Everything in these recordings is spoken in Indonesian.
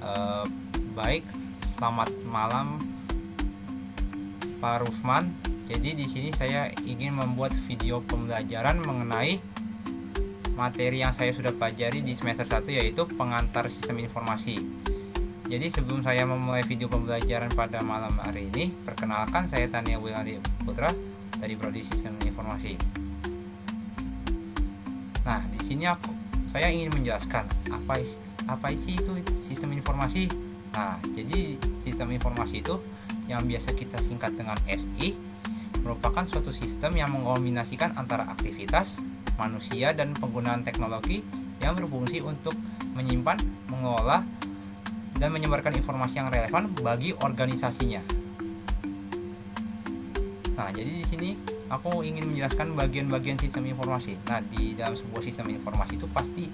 Eh, Baik, selamat malam Pak Rufman. Jadi di sini saya ingin membuat video pembelajaran mengenai materi yang saya sudah pelajari di semester 1, yaitu pengantar sistem informasi. Jadi sebelum saya memulai video pembelajaran pada malam hari ini, perkenalkan, saya Tania Wilandi Putra dari Prodi Sistem Informasi. Nah, di sini saya ingin menjelaskan apa sih itu sistem informasi. Nah, jadi sistem informasi itu yang biasa kita singkat dengan SI merupakan suatu sistem yang mengombinasikan antara aktivitas manusia dan penggunaan teknologi yang berfungsi untuk menyimpan, mengolah, dan menyebarkan informasi yang relevan bagi organisasinya. Nah, jadi di sini aku ingin menjelaskan bagian-bagian sistem informasi. Nah, di dalam sebuah sistem informasi itu pasti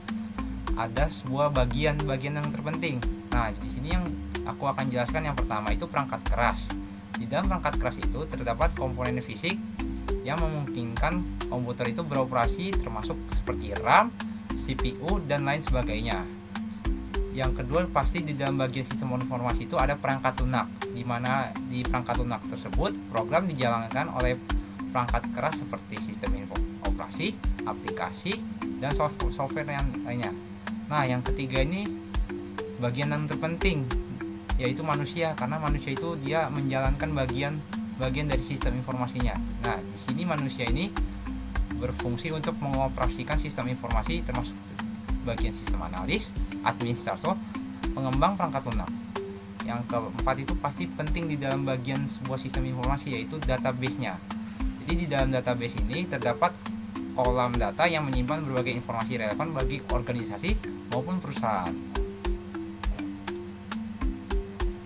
ada sebuah bagian-bagian yang terpenting. Nah, di sini yang aku akan jelaskan yang pertama itu perangkat keras. Di dalam perangkat keras itu terdapat komponen fisik yang memungkinkan komputer itu beroperasi, termasuk seperti RAM, CPU, dan lain sebagainya. Yang kedua, pasti di dalam bagian sistem informasi itu ada perangkat lunak, di mana di perangkat lunak tersebut program dijalankan oleh perangkat keras seperti sistem operasi, aplikasi, dan software yang lainnya. Nah, yang ketiga ini bagian yang terpenting, yaitu manusia, karena manusia itu dia menjalankan bagian dari sistem informasinya. Nah, di sini manusia ini berfungsi untuk mengoperasikan sistem informasi, termasuk bagian sistem analis, administrator, pengembang perangkat lunak. Yang keempat itu pasti penting di dalam bagian sebuah sistem informasi, yaitu database-nya. Jadi di dalam database ini terdapat kolam data yang menyimpan berbagai informasi relevan bagi organisasi maupun perusahaan.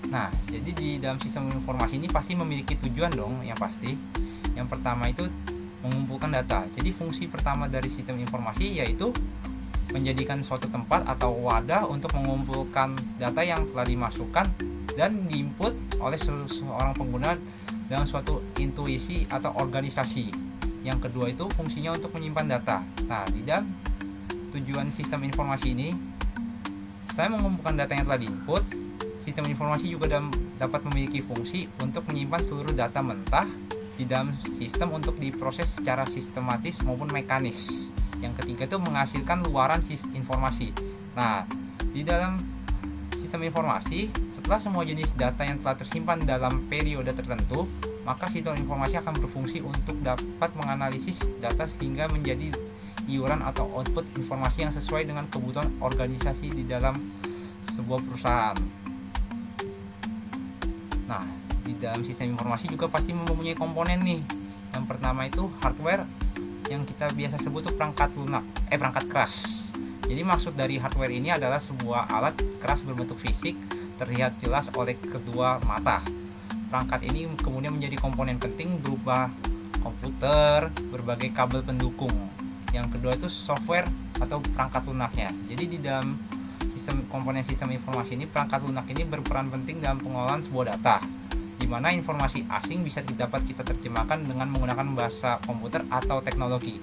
Nah, jadi di dalam sistem informasi ini pasti memiliki tujuan dong, yang pasti. Yang pertama itu mengumpulkan data. Jadi fungsi pertama dari sistem informasi yaitu menjadikan suatu tempat atau wadah untuk mengumpulkan data yang telah dimasukkan dan diinput oleh seorang pengguna dalam suatu intuisi atau organisasi. Yang kedua itu fungsinya untuk menyimpan data. Nah, di dalam tujuan sistem informasi ini, selain mengumpulkan data yang telah diinput, sistem informasi juga dapat memiliki fungsi untuk menyimpan seluruh data mentah di dalam sistem untuk diproses secara sistematis maupun mekanis. Yang ketiga itu menghasilkan luaran informasi. Nah, di dalam sistem informasi, setelah semua jenis data yang telah tersimpan dalam periode tertentu, maka sistem informasi akan berfungsi untuk dapat menganalisis data sehingga menjadi iuran atau output informasi yang sesuai dengan kebutuhan organisasi di dalam sebuah perusahaan. Nah, di dalam sistem informasi juga pasti mempunyai komponen nih. Yang pertama itu hardware, yang kita biasa sebut tuh perangkat keras. Jadi maksud dari hardware ini adalah sebuah alat keras berbentuk fisik, terlihat jelas oleh kedua mata. Perangkat ini kemudian menjadi komponen penting berupa komputer, berbagai kabel pendukung. Yang kedua itu software atau perangkat lunaknya. Jadi di dalam komponen sistem informasi ini, perangkat lunak ini berperan penting dalam pengolahan sebuah data, di mana informasi asing bisa kita terjemahkan dengan menggunakan bahasa komputer atau teknologi.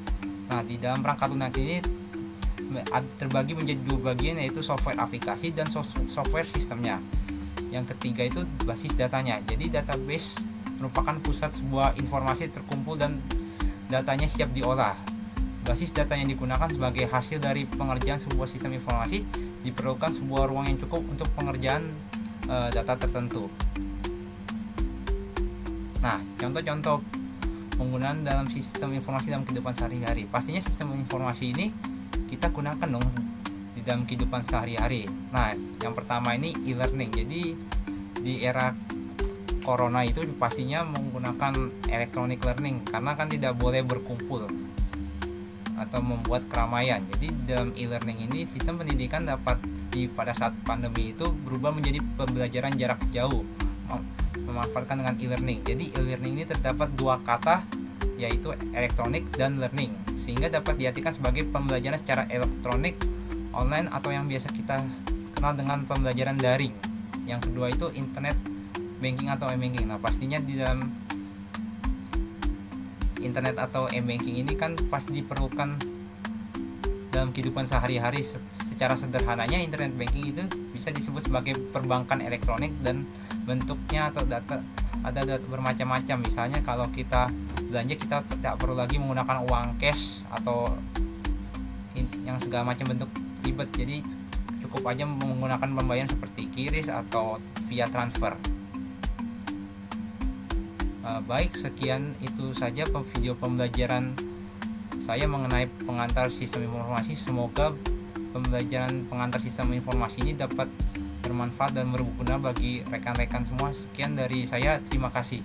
Nah, di dalam perangkat lunak ini terbagi menjadi dua bagian, yaitu software aplikasi dan software sistemnya. Yang ketiga itu basis datanya. Jadi database merupakan pusat sebuah informasi terkumpul dan datanya siap diolah. Basis data yang digunakan sebagai hasil dari pengerjaan sebuah sistem informasi, diperlukan sebuah ruang yang cukup untuk pengerjaan data tertentu. Nah, contoh-contoh penggunaan dalam sistem informasi dalam kehidupan sehari-hari. Pastinya sistem informasi ini kita gunakan dong di dalam kehidupan sehari-hari. Nah, yang pertama ini e-learning. Jadi di era corona itu pastinya menggunakan electronic learning, karena kan tidak boleh berkumpul atau membuat keramaian. Jadi dalam e-learning ini sistem pendidikan dapat pada saat pandemi itu berubah menjadi pembelajaran jarak jauh, memanfaatkan dengan e-learning. Jadi e-learning ini terdapat dua kata, yaitu elektronik dan learning, sehingga dapat diartikan sebagai pembelajaran secara elektronik, online, atau yang biasa kita kenal dengan pembelajaran daring. Yang kedua itu internet banking atau e-banking. Nah, pastinya di dalam internet atau e-banking ini kan pasti diperlukan dalam kehidupan sehari-hari secara sederhananya internet banking itu bisa disebut sebagai perbankan elektronik, dan bentuknya atau data ada bermacam-macam. Misalnya kalau kita belanja, kita tidak perlu lagi menggunakan uang cash atau yang segala macam bentuk ribet, jadi cukup aja menggunakan pembayaran seperti QRIS atau via transfer. Baik, sekian itu saja video pembelajaran saya mengenai pengantar sistem informasi. Semoga pembelajaran pengantar sistem informasi ini dapat bermanfaat dan berguna bagi rekan-rekan semua. Sekian dari saya, terima kasih.